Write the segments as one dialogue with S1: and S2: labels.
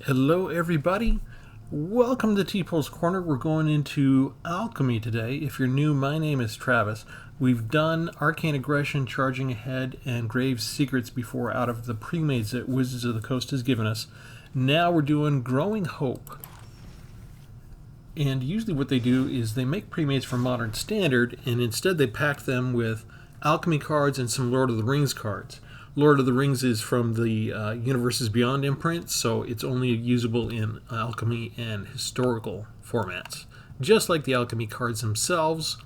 S1: Hello everybody, welcome to Tpull's Corner. We're going into Alchemy today. If you're new, my name is Travis. We've done Arcane Aggression, Charging Ahead, and Grave Secrets before out of the premades that Wizards of the Coast has given us. Now we're doing Growing Hope. And usually what they do is they make premades for Modern Standard, and instead they pack them with Alchemy cards and some Lord of the Rings cards. Lord of the Rings is from the Universes Beyond imprint, so it's only usable in Alchemy and historical formats, just like the Alchemy cards themselves.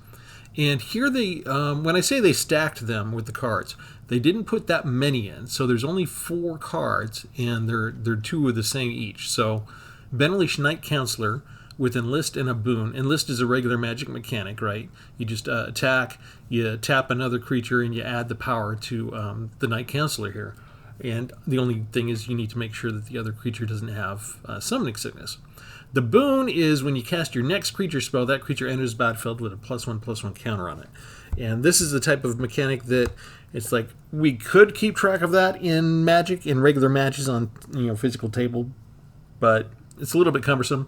S1: And here they, when I say they stacked them with the cards, they didn't put that many in, so there's only 4 cards, and they're 2 of the same each. So, Benelish Knight Counselor with Enlist and a Boon. Enlist is a regular magic mechanic, right? You just attack, you tap another creature, and you add the power to the Knight Counselor here. And the only thing is you need to make sure that the other creature doesn't have summoning sickness. The Boon is when you cast your next creature spell, that creature enters the battlefield with a +1/+1 counter on it. And this is the type of mechanic that it's like we could keep track of that in Magic, in regular matches on physical table, but it's a little bit cumbersome.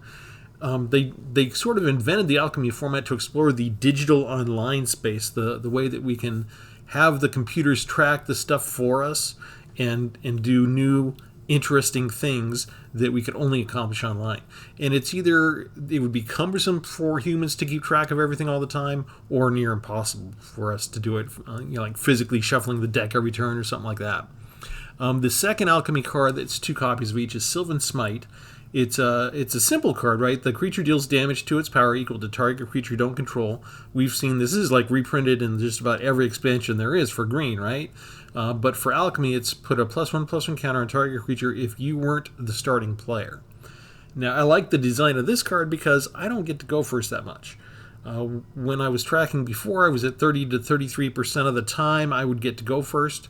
S1: They sort of invented the Alchemy format to explore the digital online space, the way that we can have the computers track the stuff for us and do new interesting things that we could only accomplish online. And it's either it would be cumbersome for humans to keep track of everything all the time, or near impossible for us to do it, like physically shuffling the deck every turn or something like that. The second Alchemy card that's 2 copies of each is Sylvan Smite. It's a simple card, right? The creature deals damage to its power equal to target creature you don't control. We've seen this is like reprinted in just about every expansion there is for green, right? But for Alchemy, it's put a +1/+1 counter on target creature if you weren't the starting player. Now, I like the design of this card because I don't get to go first that much. When I was tracking before, I was at 30 to 33% of the time I would get to go first.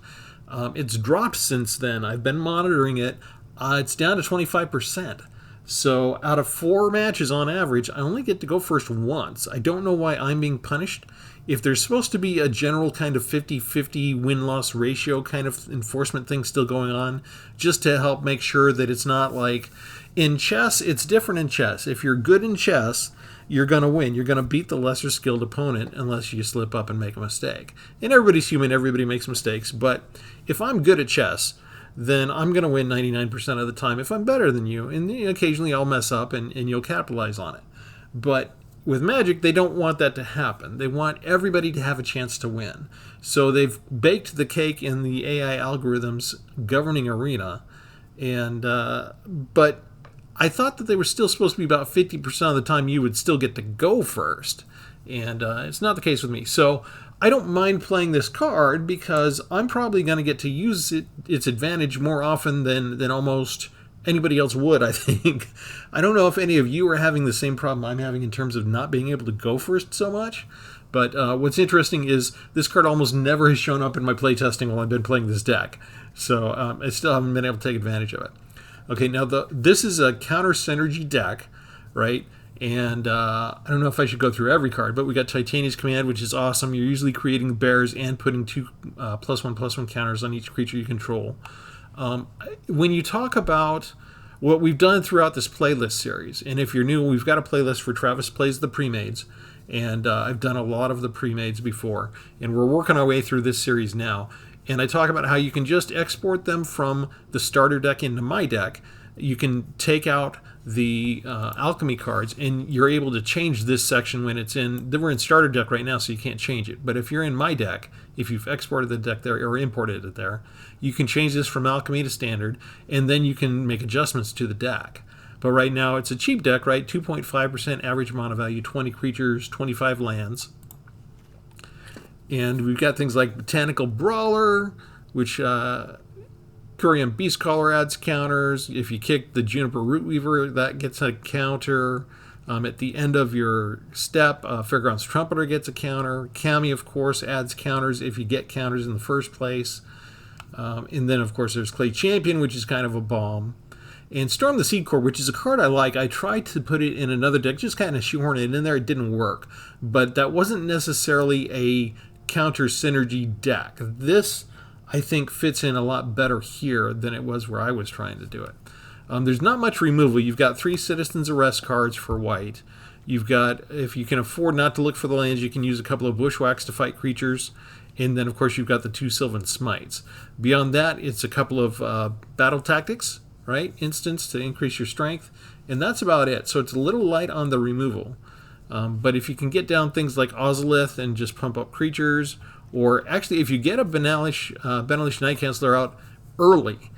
S1: It's dropped since then. I've been monitoring it. It's down to 25%. So out of 4 matches on average, I only get to go first once. I don't know why I'm being punished. If there's supposed to be a general kind of 50-50 win-loss ratio kind of enforcement thing still going on, just to help make sure that it's not like... In chess, it's different in chess. If you're good in chess, you're going to win. You're going to beat the lesser skilled opponent unless you slip up and make a mistake. And everybody's human, everybody makes mistakes. But if I'm good at chess, then I'm going to win 99% of the time if I'm better than you. And occasionally I'll mess up and you'll capitalize on it. But with Magic, they don't want that to happen. They want everybody to have a chance to win. So they've baked the cake in the AI algorithms governing Arena. And but I thought that they were still supposed to be about 50% of the time you would still get to go first. And it's not the case with me. So I don't mind playing this card because I'm probably going to get to use its advantage more often than almost anybody else would, I think. I don't know if any of you are having the same problem I'm having in terms of not being able to go first so much. But what's interesting is this card almost never has shown up in my playtesting while I've been playing this deck. So I still haven't been able to take advantage of it. Okay, now this is a counter synergy deck, right? And I don't know if I should go through every card, but we got Titania's Command, which is awesome. You're usually creating bears and putting 2 +1/+1 counters on each creature you control. When you talk about what we've done throughout this playlist series, and if you're new, we've got a playlist for Travis Plays the Premades, and I've done a lot of the premades before, and we're working our way through this series now. And I talk about how you can just export them from the starter deck into my deck. You can take out the Alchemy cards, and you're able to change this section when it's in... We're in starter deck right now, so you can't change it. But if you're in my deck, if you've exported the deck there or imported it there, you can change this from Alchemy to standard, and then you can make adjustments to the deck. But right now, it's a cheap deck, right? 2.5% average mana value, 20 creatures, 25 lands. And we've got things like Botanical Brawler, which Curium Beastcaller adds counters. If you kick the Juniper Rootweaver, that gets a counter. At the end of your step, Fairgrounds Trumpeter gets a counter. Kami, of course, adds counters if you get counters in the first place. And then, of course, there's Clay Champion, which is kind of a bomb. And Storm the Seed Core, which is a card I like. I tried to put it in another deck, just kind of shoehorn it in there. It didn't work. But that wasn't necessarily a counter synergy deck. This, I think, fits in a lot better here than it was where I was trying to do it. There's not much removal. You've got 3 Citizen's Arrest cards for white. You've got, if you can afford not to look for the lands, you can use a couple of Bushwhacks to fight creatures. And then, of course, you've got the 2 Sylvan Smites. Beyond that, it's a couple of battle tactics, right? Instants to increase your strength. And that's about it. So it's a little light on the removal. But if you can get down things like Ozolith and just pump up creatures, or actually if you get a Benalish Night Canceller out early,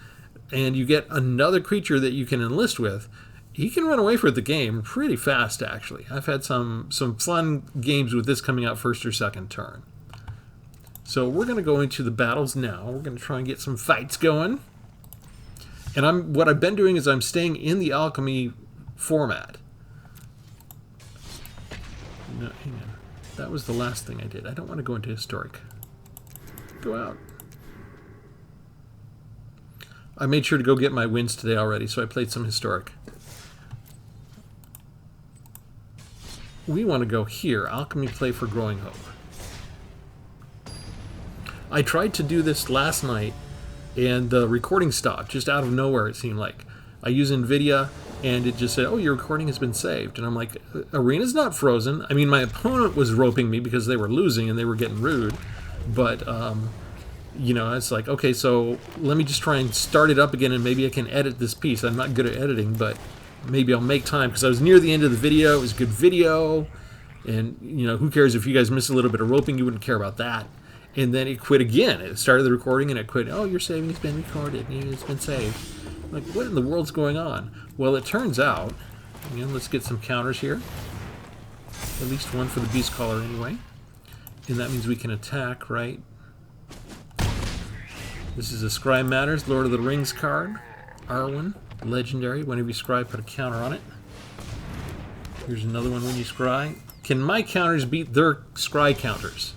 S1: and you get another creature that you can enlist with, he can run away for the game pretty fast, actually. I've had some fun games with this coming out first or second turn. So we're going to go into the battles now. We're going to try and get some fights going. And what I've been doing is I'm staying in the Alchemy format. No, hang on. That was the last thing I did. I don't want to go into Historic. Go out. I made sure to go get my wins today already, so I played some Historic. We want to go here. Alchemy play for Growing Hope. I tried to do this last night, and the recording stopped, just out of nowhere, it seemed like. I use NVIDIA, and it just said, oh, your recording has been saved. And I'm like, Arena's not frozen. I mean, my opponent was roping me because they were losing and they were getting rude. But, you know, it's like, okay, so let me just try and start it up again, and maybe I can edit this piece. I'm not good at editing, but maybe I'll make time, because I was near the end of the video. It was a good video. And, you know, who cares if you guys miss a little bit of roping? You wouldn't care about that. And then it quit again. It started the recording, and it quit. Oh, your saving has been recorded. It's been saved. Like, what in the world's going on? Well, it turns out, again, let's get some counters here. At least one for the Beast Caller anyway. And that means we can attack, right? This is a Scry Matters, Lord of the Rings card. Arwen, legendary. Whenever you scry, put a counter on it. Here's another one when you scry. Can my counters beat their scry counters?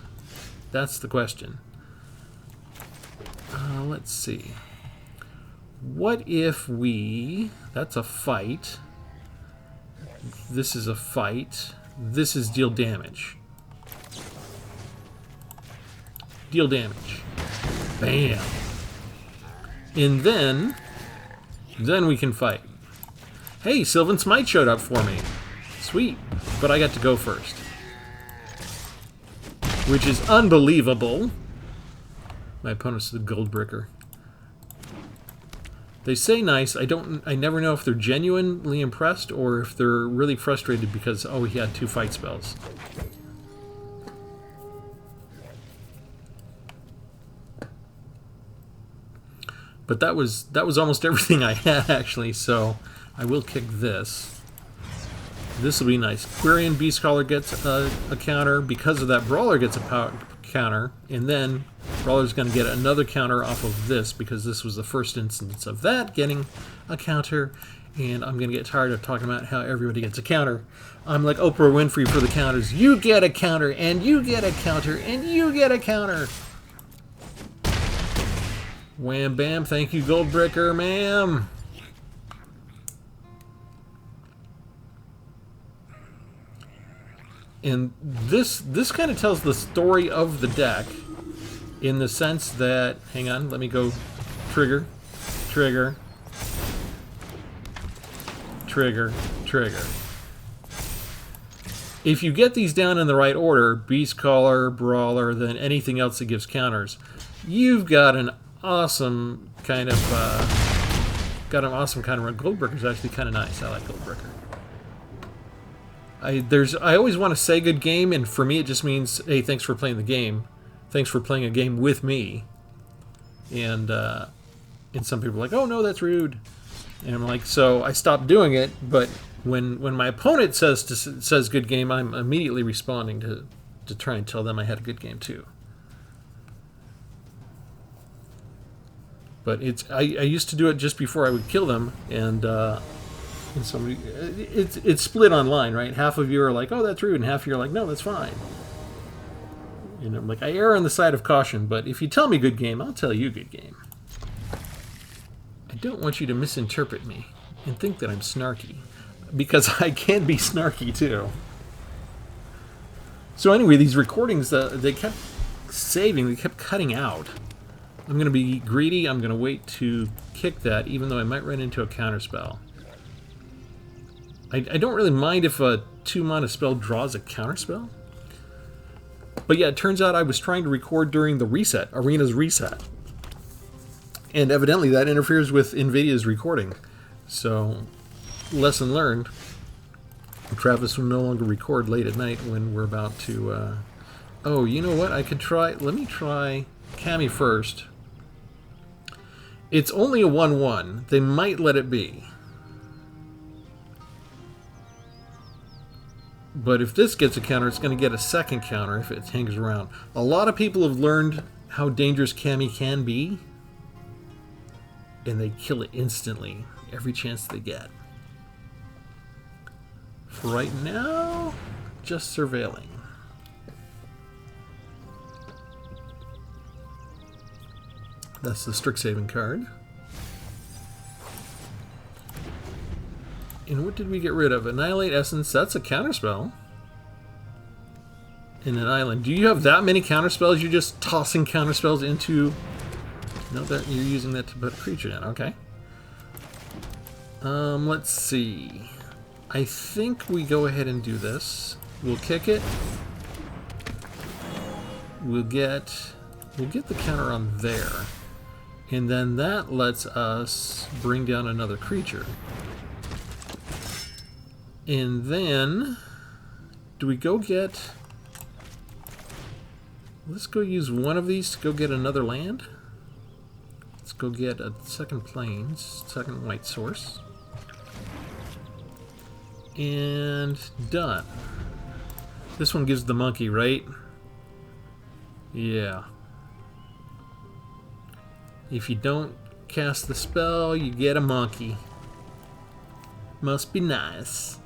S1: That's the question. Let's see. What if we... That's a fight. This is a fight. This is deal damage. Deal damage. Bam. And then we can fight. Hey, Sylvan Smite showed up for me. Sweet. But I got to go first. Which is unbelievable. My opponent's the Goldbricker. They say nice. I never know if they're genuinely impressed or if they're really frustrated because, oh, he had 2 fight spells. But that was almost everything I had, actually, so I will kick this. This will be nice. Quirion Beastcaller gets a counter. Because of that, Brawler gets a counter. And then Brawler's going to get another counter off of this, because this was the first instance of that getting a counter. And I'm going to get tired of talking about how everybody gets a counter. I'm like Oprah Winfrey for the counters. You get a counter, and you get a counter, and you get a counter. Wham bam, thank you, Goldbricker, ma'am. And this kind of tells the story of the deck, in the sense that, hang on, let me go trigger, trigger, trigger, trigger. If you get these down in the right order, Beastcaller, Brawler, then anything else that gives counters, you've got an awesome kind of run. Goldbricker's actually kind of nice. I like Goldbricker. I always want to say good game, and for me it just means, hey, thanks for playing the game. Thanks for playing a game with me. And some people are like, oh no, that's rude. And I'm like, so I stopped doing it, but when my opponent says good game, I'm immediately responding to try and tell them I had a good game too. But I used to do it just before I would kill them, and somebody, it's split online, right? Half of you are like, oh, that's rude, and half of you are like, no, that's fine. And I'm like, I err on the side of caution, but if you tell me good game, I'll tell you good game. I don't want you to misinterpret me and think that I'm snarky, because I can be snarky too. So anyway, these recordings, they kept saving, they kept cutting out. I'm going to be greedy. I'm going to wait to kick that, even though I might run into a counterspell. I don't really mind if a 2-mana spell draws a counterspell. But yeah, it turns out I was trying to record during the reset, Arena's reset. And evidently that interferes with NVIDIA's recording. So, lesson learned. Travis will no longer record late at night when we're about to... Oh, you know what? I could try... Let me try Cami first. It's only a 1-1. They might let it be. But if this gets a counter, it's going to get a second counter if it hangs around. A lot of people have learned how dangerous Cami can be. And they kill it instantly, every chance they get. For right now, just surveilling. That's the Strixhaven card. And what did we get rid of? Annihilate Essence, that's a counterspell. In an island. Do you have that many counterspells? You're just tossing counterspells into... No, that you're using that to put a creature in. Okay. Let's see. I think we go ahead and do this. We'll kick it. We'll get the counter on there. And then that lets us bring down another creature. And then, do we go get... Let's go use one of these to go get another land. Let's go get a second plains, second white source. And done. This one gives the monkey, right? Yeah. If you don't cast the spell, you get a monkey. Must be nice.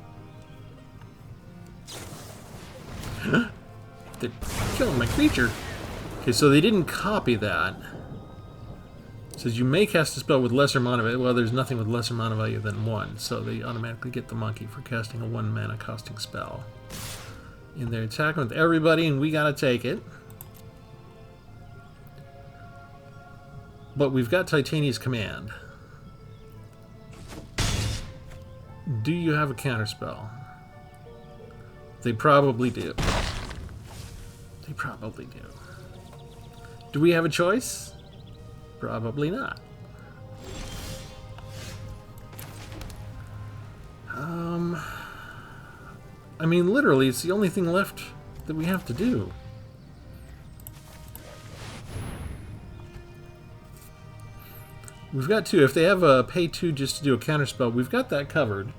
S1: They're killing my creature. Okay, so they didn't copy that. It says you may cast a spell with lesser mana value. Well, there's nothing with lesser mana value than 1, so they automatically get the monkey for casting a 1 mana costing spell. And they're attacking with everybody, and we gotta take it. But we've got Titania's Command. Do you have a counterspell? They probably do. They probably do. Do we have a choice? Probably not. I mean, literally, it's the only thing left that we have to do. We've got 2. If they have a pay 2 just to do a counterspell, we've got that covered.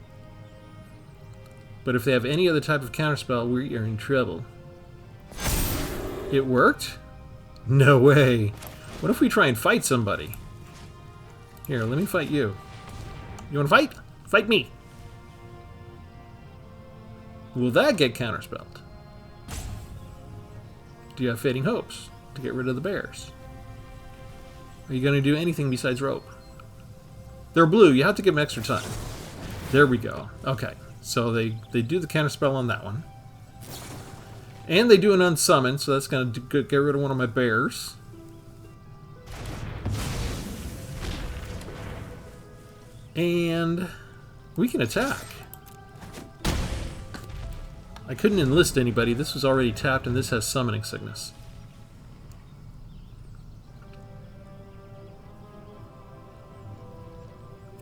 S1: But if they have any other type of counterspell, we are in trouble. It worked? No way. What if we try and fight somebody? Here, let me fight you. You want to fight? Fight me. Will that get counterspelled? Do you have Fading Hopes to get rid of the bears? Are you going to do anything besides rope? They're blue. You have to give them extra time. There we go. Okay. So they do the counterspell on that one. And they do an unsummon, so that's going to get rid of one of my bears. And we can attack. I couldn't enlist anybody. This was already tapped, and this has Summoning Sickness.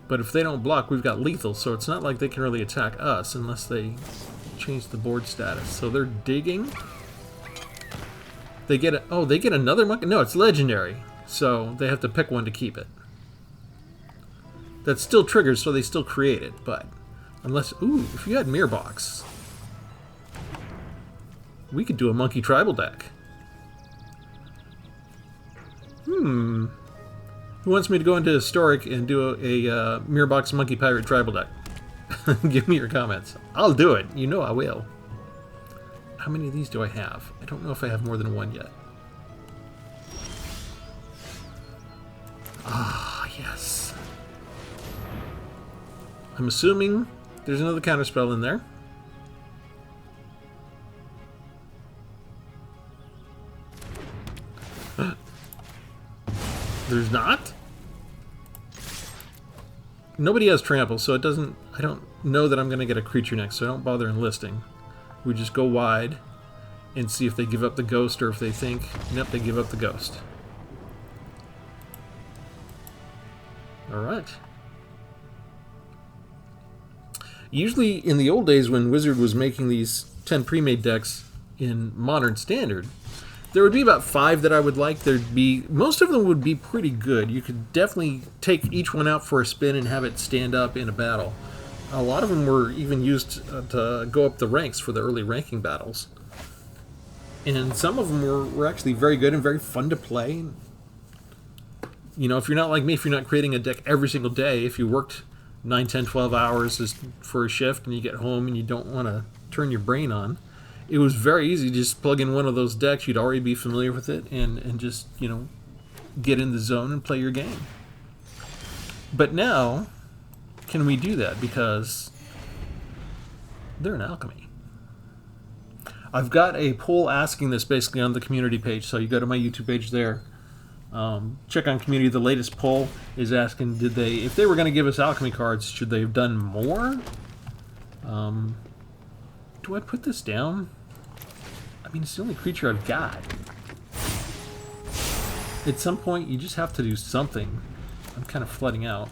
S1: But if they don't block, we've got lethal, so it's not like they can really attack us unless they change the board status. So they're digging. They get they get another monkey? No, it's legendary. So they have to pick one to keep it. That still triggers, so they still create it, but unless... Ooh, if you had Mirror Box, we could do a monkey tribal deck. Who wants me to go into Historic and do a Mirror Box Monkey Pirate tribal deck? Give me your comments. I'll do it. You know I will. How many of these do I have? I don't know if I have more than 1 yet. Ah, yes. I'm assuming there's another counterspell in there. There's not? Nobody has trample, so it doesn't... I don't know that I'm going to get a creature next, so I don't bother enlisting. We just go wide and see if they give up the ghost or if they think... Nope, they give up the ghost. Alright. Usually, in the old days when Wizard was making these 10 pre-made decks in Modern Standard, there would be about 5 that I would like. There'd be... Most of them would be pretty good. You could definitely take each one out for a spin and have it stand up in a battle. A lot of them were even used to go up the ranks for the early ranking battles. And some of them were actually very good and very fun to play. You know, if you're not like me, if you're not creating a deck every single day, if you worked 9, 10, 12 hours for a shift and you get home and you don't want to turn your brain on, it was very easy to just plug in one of those decks. You'd already be familiar with it and just, you know, get in the zone and play your game. But now, can we do that? Because they're an Alchemy. I've got a poll asking this basically on the community page, so you go to my YouTube page there. Check on community. The latest poll is asking, did they, if they were going to give us Alchemy cards, should they have done more? Do I put this down? I mean, it's the only creature I've got. At some point, you just have to do something. I'm kind of flooding out.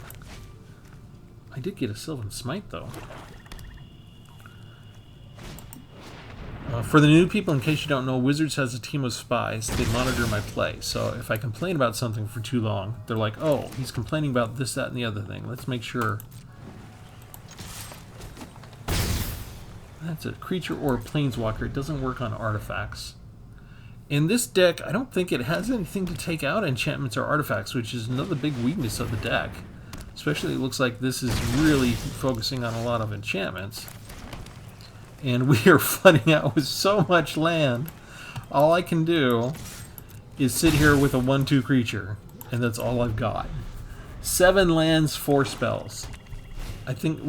S1: I did get a Sylvan Smite, though. For the new people, in case you don't know, Wizards has a team of spies. They monitor my play. So if I complain about something for too long, they're like, oh, he's complaining about this, that, and the other thing. Let's make sure. That's a creature or a planeswalker. It doesn't work on artifacts. In this deck, I don't think it has anything to take out enchantments or artifacts, which is another big weakness of the deck. Especially, it looks like this is really focusing on a lot of enchantments. And we are flooding out with so much land. All I can do is sit here with a 1/2 creature, and that's all I've got. 7 lands, 4 spells. I think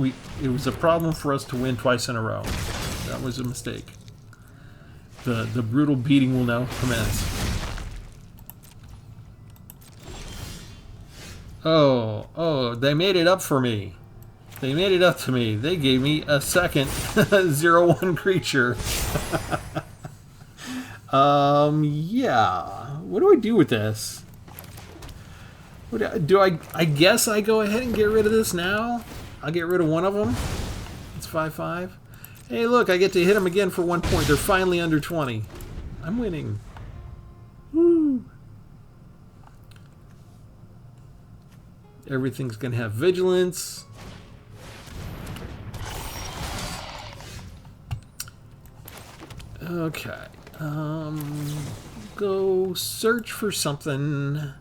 S1: it was a problem for us to win twice in a row. That was a mistake. The brutal beating will now commence. Oh, they made it up for me. They made it up to me. They gave me a second 0/1 creature. Yeah. What do I do with this? I guess I go ahead and get rid of this now? I'll get rid of one of them. It's 5/5. Hey, look, I get to hit them again for 1 point. They're finally under 20. I'm winning. Woo! Everything's going to have vigilance. Okay. Go search for something.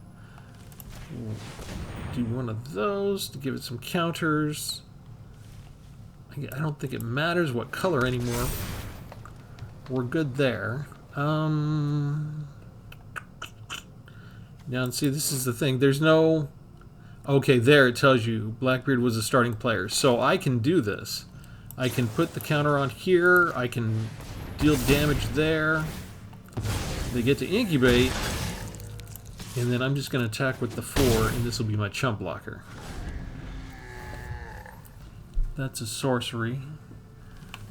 S1: Do one of those to give it some counters. I don't think it matters what color anymore. We're good there. Now, and see, this is the thing. There's no... Okay, there it tells you Blackbeard was a starting player. So I can do this. I can put the counter on here. I can deal damage there. They get to incubate. And then I'm just going to attack with the 4, and this will be my chump blocker. That's a sorcery.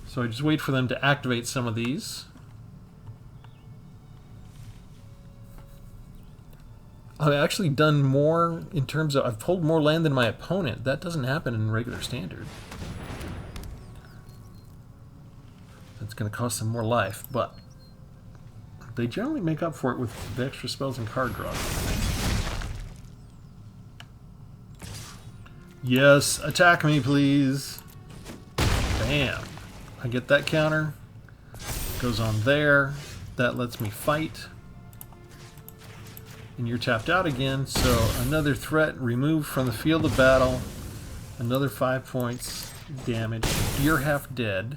S1: So I just wait for them to activate some of these. I've actually done more in terms of... I've pulled more land than my opponent. That doesn't happen in regular standard. That's going to cost them more life, but they generally make up for it with the extra spells and card draw. Yes, attack me, please. Bam. I get that counter. Goes on there. That lets me fight. And you're tapped out again, so another threat removed from the field of battle. Another 5 points damage. You're half dead.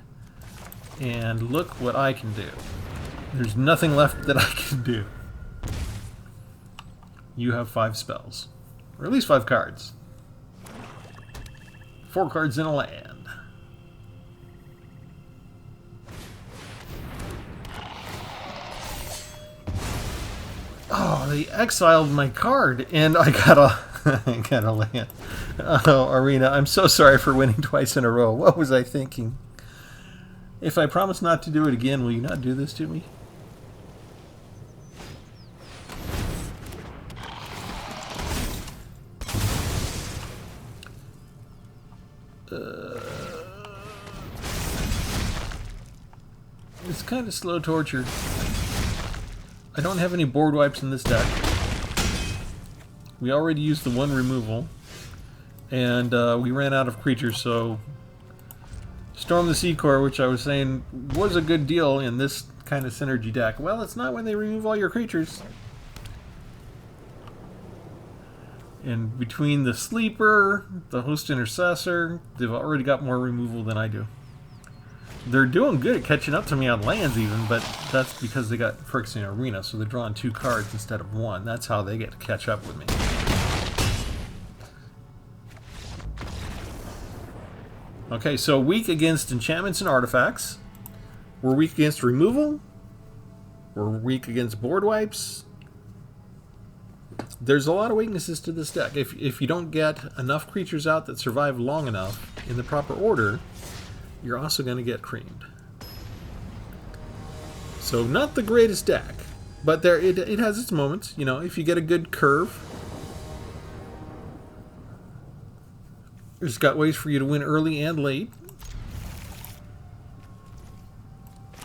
S1: And look what I can do. There's nothing left that I can do. You have 5 spells. Or at least 5 cards. 4 cards in a land. Oh, they exiled my card, and I got a, I got a land. Oh, Arena, I'm so sorry for winning twice in a row. What was I thinking? If I promise not to do it again, will you not do this to me? It's kind of slow torture. I don't have any board wipes in this deck. We already used the one removal, and we ran out of creatures, so Storm the Sea Core, which I was saying was a good deal in this kind of synergy deck. Well, it's not when they remove all your creatures. And between the Sleeper, the Host Intercessor, they've already got more removal than I do. They're doing good at catching up to me on lands even, but that's because they got Phyrexian Arena, so they're drawing 2 cards instead of 1. That's how they get to catch up with me. Okay, so weak against enchantments and artifacts. We're weak against removal. We're weak against board wipes. There's a lot of weaknesses to this deck. If you don't get enough creatures out that survive long enough in the proper order, you're also going to get creamed. So not the greatest deck, but it has its moments. You know, if you get a good curve, it's got ways for you to win early and late.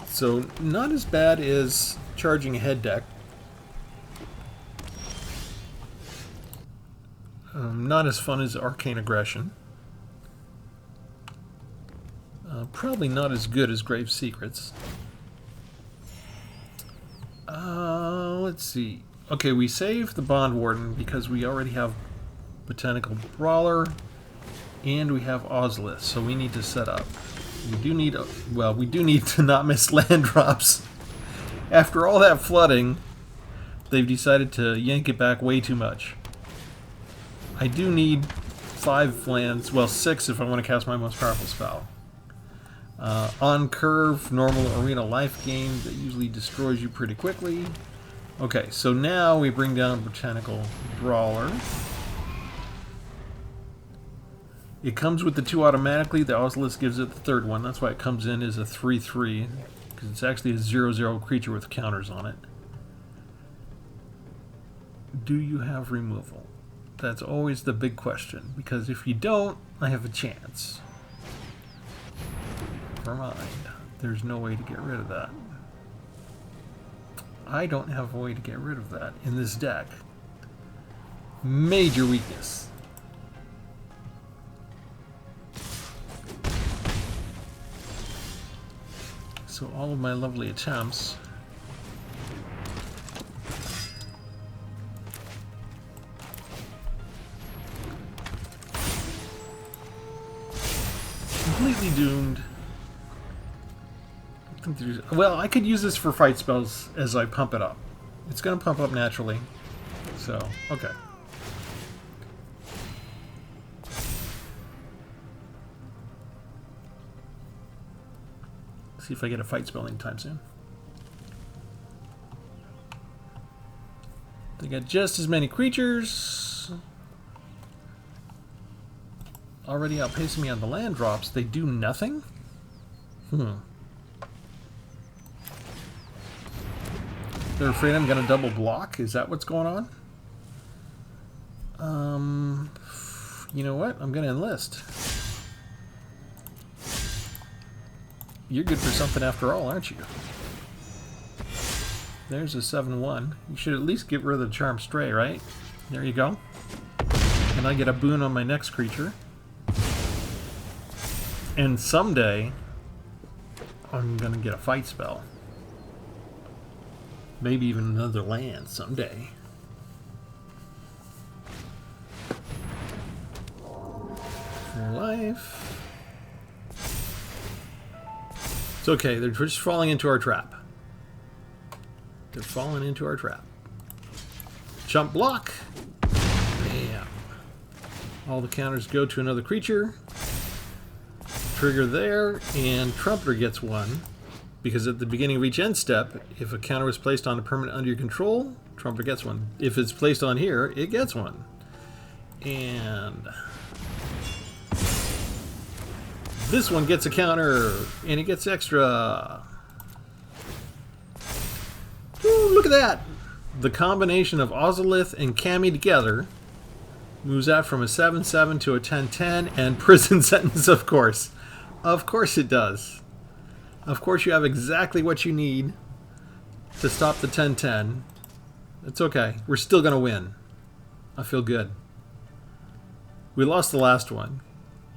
S1: So not as bad as charging ahead deck. Not as fun as Arcane Aggression. Probably not as good as Grave Secrets. Let's see. Okay, we saved the Bond Warden because we already have Botanical Brawler and we have Ozolith, so we need to set up. We do need, well, we do need to not miss land drops. After all that flooding, they've decided to yank it back way too much. I do need 5 lands, well 6 if I want to cast my most powerful spell. On curve, normal arena life gain that usually destroys you pretty quickly. Okay, so now we bring down Botanical Brawler. It comes with the 2 automatically. The Ozolith gives it the 3rd one. That's why it comes in as a 3/3, because it's actually a 0/0 creature with counters on it. Do you have removal? That's always the big question, because if you don't, I have a chance. Never mind. There's no way to get rid of that. I don't have a way to get rid of that in this deck. Major weakness. So all of my lovely attempts completely doomed. Well, I could use this for fight spells as I pump it up. It's going to pump up naturally. So, okay. See if I get a fight spell anytime soon. They got just as many creatures. Already outpacing me on the land drops. They do nothing? They're afraid I'm going to double block? Is that what's going on? You know what? I'm going to enlist. You're good for something after all, aren't you? There's a 7/1. You should at least get rid of the Charmed Stray, right? There you go. And I get a boon on my next creature. And someday, I'm going to get a fight spell. Maybe even another land someday. For life. It's okay, they're just falling into our trap. They're falling into our trap. Jump block. Bam. All the counters go to another creature. Trigger there, and Trumpeter gets 1. Because at the beginning of each end step, if a counter was placed on a permanent under your control, Trumper gets one. If it's placed on here, it gets one. And this one gets a counter, and it gets extra. Ooh, look at that! The combination of Ozolith and Cammy together moves that from a 7-7 to a 10-10, and prison sentence, of course. Of course it does. Of course you have exactly what you need to stop the 10-10. It's okay. We're still going to win. I feel good. We lost the last one.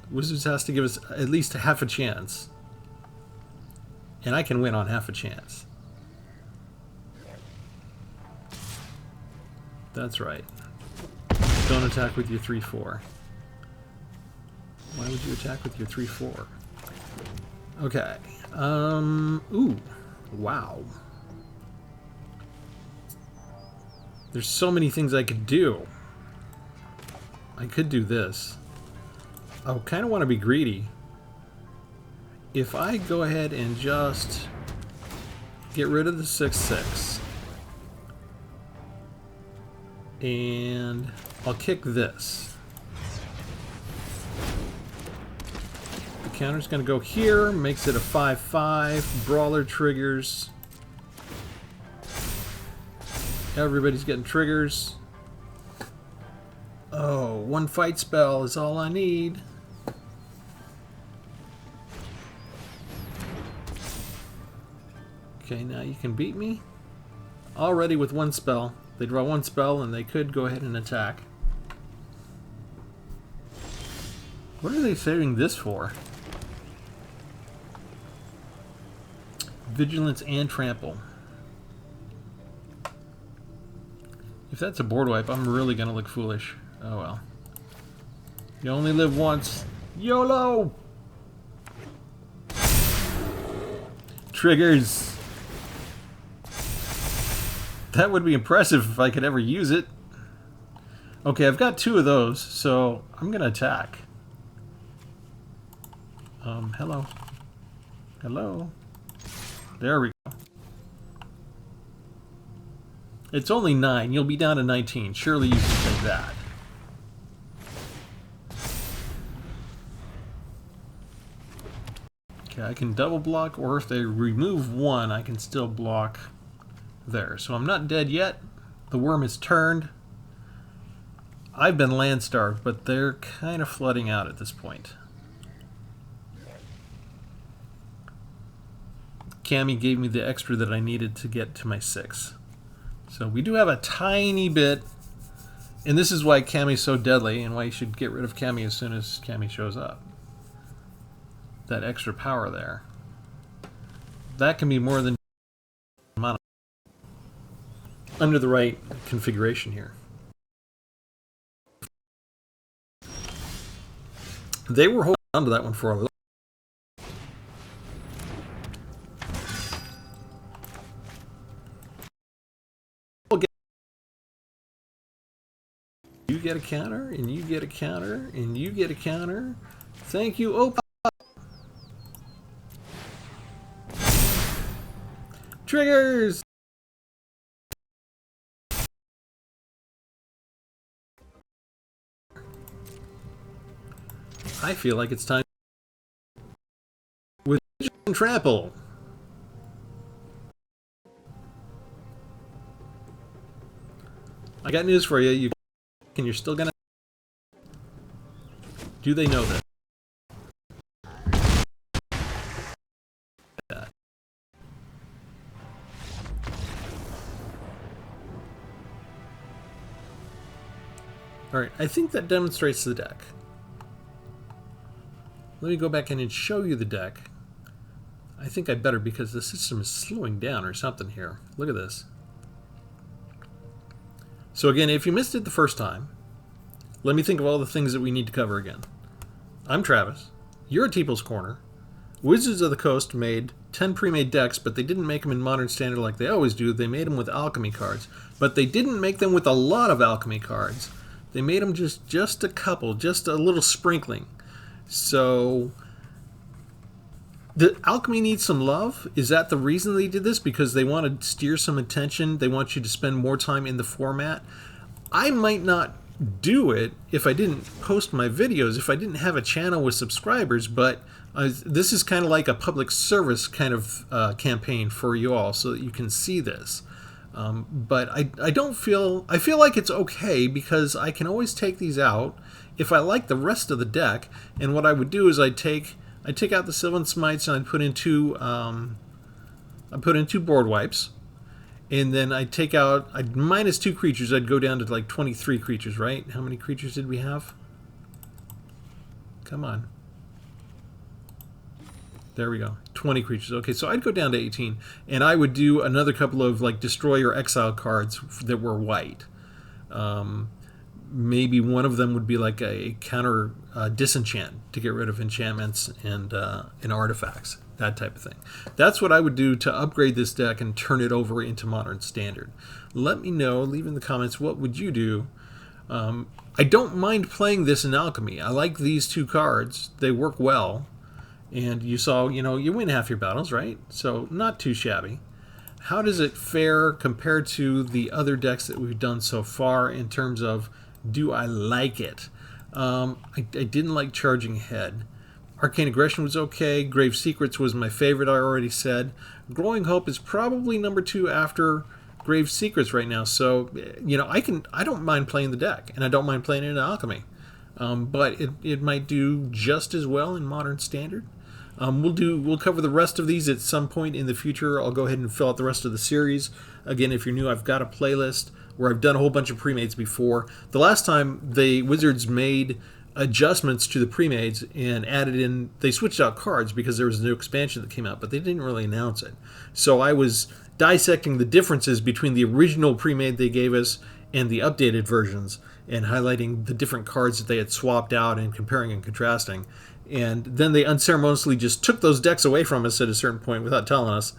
S1: Wizards has to give us at least half a chance. And I can win on half a chance. That's right. Don't attack with your 3-4. Why would you attack with your 3-4? Okay. Ooh. Wow. There's so many things I could do. I could do this. I kind of want to be greedy. If I go ahead and just get rid of the 6-6. And I'll kick this. The counter's going to go here, makes it a 5-5. Brawler triggers. Everybody's getting triggers. Oh, one fight spell is all I need. Okay, now you can beat me. Already with one spell. They draw one spell and they could go ahead and attack. What are they saving this for? Vigilance and Trample. If that's a board wipe, I'm really gonna look foolish. Oh well. You only live once. YOLO! Triggers! That would be impressive if I could ever use it. Okay, I've got two of those, so I'm gonna attack. Hello. Hello. There we go. It's only 9. You'll be down to 19. Surely you can take that. Okay, I can double block, or if they remove one, I can still block there. So I'm not dead yet. The worm is turned. I've been land starved, but they're kind of flooding out at this point. Cammy gave me the extra that I needed to get to my 6. So we do have a tiny bit, and this is why Cammy's so deadly, and why you should get rid of Cammy as soon as Cammy shows up. That extra power there. That can be more than mana under the right configuration here. They were holding on to that one for a little. You get a counter, and you get a counter, and you get a counter. Thank you, Opa. Triggers! I feel like it's time with Trample. I got news for you. And you're still gonna. Do they know that? Alright, I think that demonstrates the deck. Let me go back in and show you the deck. I think I better because the system is slowing down or something here. Look at this. So again, if you missed it the first time, let me think of all the things that we need to cover again. I'm Travis. You're at Tpull's Corner. Wizards of the Coast made 10 pre-made decks, but they didn't make them in Modern Standard like they always do. They made them with Alchemy cards. But they didn't make them with a lot of Alchemy cards. They made them just a couple, just a little sprinkling. So The Alchemy needs some love. Is that the reason they did this? Because they want to steer some attention? They want you to spend more time in the format? I might not do it if I didn't post my videos, if I didn't have a channel with subscribers, but this is kind of like a public service kind of campaign for you all so that you can see this. But I feel like it's okay because I can always take these out if I like the rest of the deck. And what I would do is I'd take out the Sylvan Smites and I'd put in two board wipes, and then I'd minus 2 creatures. I'd go down to like 23 creatures, right? How many creatures did we have? Come on. There we go. 20 creatures. Okay, so I'd go down to 18, and I would do another couple of like destroy or exile cards that were white. Maybe one of them would be like a counter disenchant to get rid of enchantments and artifacts, that type of thing. That's what I would do to upgrade this deck and turn it over into Modern Standard. Let me know, leave in the comments, what would you do? I don't mind playing this in Alchemy. I like these 2 cards. They work well. And you saw, you win half your battles, right? So not too shabby. How does it fare compared to the other decks that we've done so far in terms of, do I like it? I didn't like Charging Ahead. Arcane Aggression was okay. Grave Secrets was my favorite, I already said. Growing Hope is probably number 2 after Grave Secrets right now. So, I don't mind playing the deck, and I don't mind playing it in Alchemy. But it might do just as well in Modern Standard. We'll cover the rest of these at some point in the future. I'll go ahead and fill out the rest of the series. Again, if you're new, I've got a playlist where I've done a whole bunch of premades before. The last time the Wizards made adjustments to the premades and added in, they switched out cards because there was a new expansion that came out, but they didn't really announce it. So I was dissecting the differences between the original premade they gave us and the updated versions, and highlighting the different cards that they had swapped out and comparing and contrasting. And then they unceremoniously just took those decks away from us at a certain point without telling us.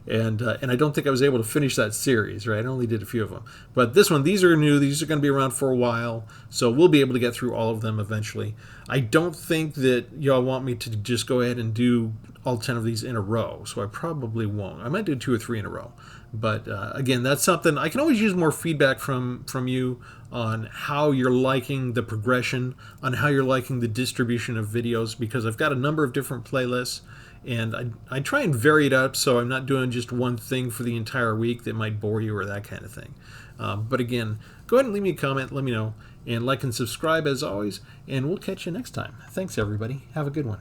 S1: And I don't think I was able to finish that series, right? I only did a few of them. But this one, these are new. These are going to be around for a while. So we'll be able to get through all of them eventually. I don't think that y'all want me to just go ahead and do all 10 of these in a row. So I probably won't. I might do 2 or 3 in a row. But again, that's something I can always use more feedback from you on how you're liking the progression, on how you're liking the distribution of videos, because I've got a number of different playlists, and I try and vary it up so I'm not doing just one thing for the entire week that might bore you or that kind of thing. But again, go ahead and leave me a comment, let me know, and like and subscribe as always, and we'll catch you next time. Thanks everybody. Have a good one.